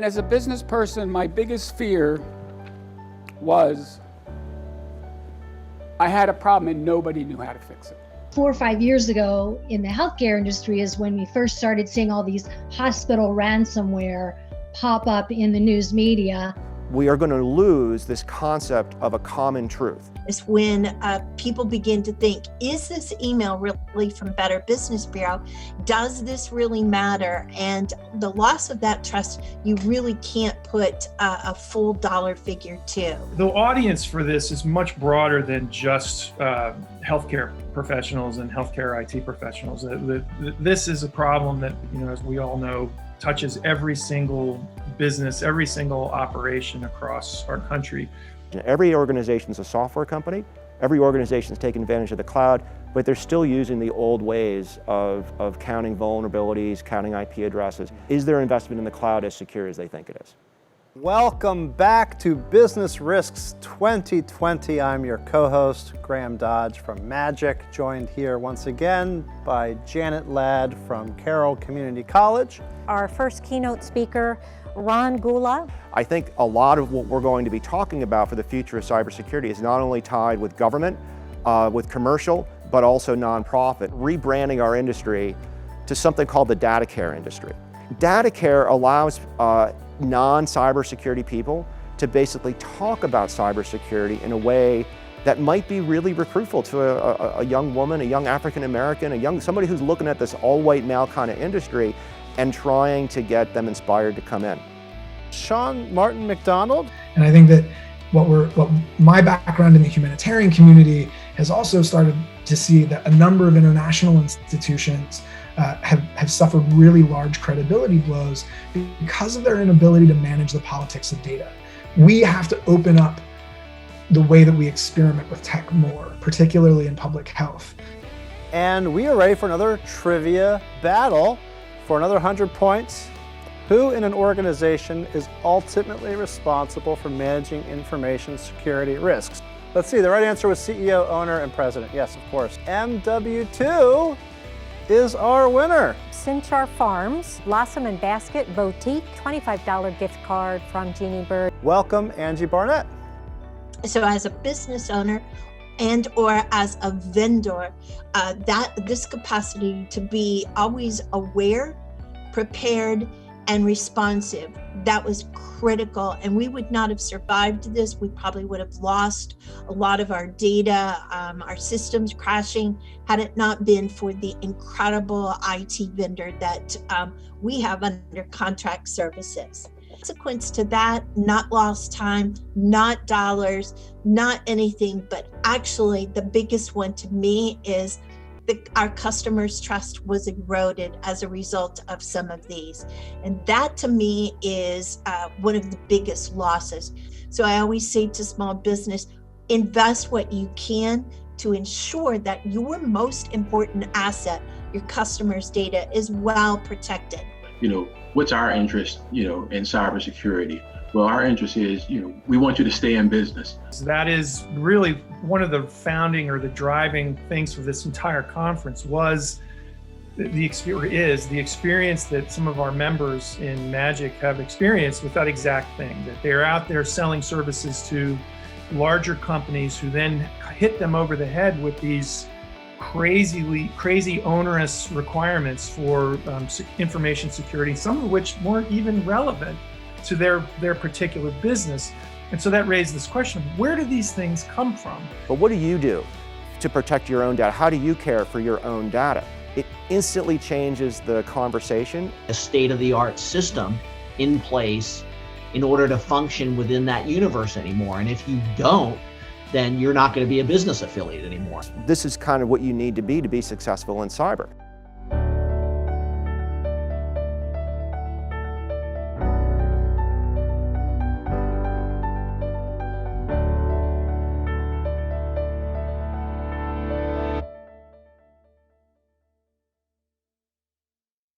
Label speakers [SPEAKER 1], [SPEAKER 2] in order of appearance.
[SPEAKER 1] And as a business person, my biggest fear was I had a problem and nobody knew how to fix it.
[SPEAKER 2] 4 or 5 years ago in the healthcare industry is when we first started seeing all these hospital ransomware pop up in the news media.
[SPEAKER 3] We are going to lose this concept of a common truth.
[SPEAKER 4] It's when people begin to think, is this email really from Better Business Bureau? Does this really matter? And the loss of that trust, you really can't put a full dollar figure to.
[SPEAKER 5] The audience for this is much broader than just healthcare professionals and healthcare IT professionals. This is a problem that, as we all know, touches every single business, every single operation across our country.
[SPEAKER 3] Every organization is a software company. Every organization is taking advantage of the cloud, but they're still using the old ways of counting vulnerabilities, counting IP addresses. Is their investment in the cloud as secure as they think it is?
[SPEAKER 6] Welcome back to Business Risks 2020. I'm your co-host, Graham Dodge from Magic, joined here once again by Janet Ladd from Carroll Community College.
[SPEAKER 7] Our first keynote speaker, Ron Gula.
[SPEAKER 3] I think a lot of what we're going to be talking about for the future of cybersecurity is not only tied with government, with commercial, but also nonprofit, rebranding our industry to something called the data care industry. Data care allows non-cybersecurity people to basically talk about cybersecurity in a way that might be really recruitful to a young woman, a young African American, somebody who's looking at this all-white male kind of industry and trying to get them inspired to come in.
[SPEAKER 6] Sean Martin McDonald.
[SPEAKER 8] And I think that what my background in the humanitarian community has also started to see that a number of international institutions have suffered really large credibility blows because of their inability to manage the politics of data. We have to open up the way that we experiment with tech more, particularly in public health.
[SPEAKER 6] And we are ready for another trivia battle for another 100 points. Who in an organization is ultimately responsible for managing information security risks? Let's see, the right answer was CEO, owner, and president. Yes, of course. MW2 is our winner.
[SPEAKER 7] Sinchar Farms, Blossom and Basket Boutique, $25 gift card from Jeannie Bird.
[SPEAKER 6] Welcome, Angie Barnett.
[SPEAKER 4] So as a business owner and or as a vendor, this capacity to be always aware, prepared, and responsive, that was critical. And we would not have survived this. We probably would have lost a lot of our data, our systems crashing, had it not been for the incredible IT vendor that we have under contract services. Consequence to that, not lost time, not dollars, not anything, but actually the biggest one to me is our customers' trust was eroded as a result of some of these. And that to me is one of the biggest losses. So I always say to small business, invest what you can to ensure that your most important asset, your customers' data, is well protected.
[SPEAKER 9] What's our interest, in cybersecurity? Well, our interest is, we want you to stay in business.
[SPEAKER 5] So that is really one of the founding or the driving things for this entire conference was the experience that some of our members in Magic have experienced with that exact thing, that they're out there selling services to larger companies who then hit them over the head with these crazy onerous requirements for information security, some of which weren't even relevant to their particular business. And so that raised this question, where do these things come from?
[SPEAKER 3] But what do you do to protect your own data? How do you care for your own data? It instantly changes the conversation.
[SPEAKER 10] A state-of-the-art system in place in order to function within that universe anymore. And if you don't, then you're not going to be a business affiliate anymore.
[SPEAKER 3] This is kind of what you need to be successful in cyber.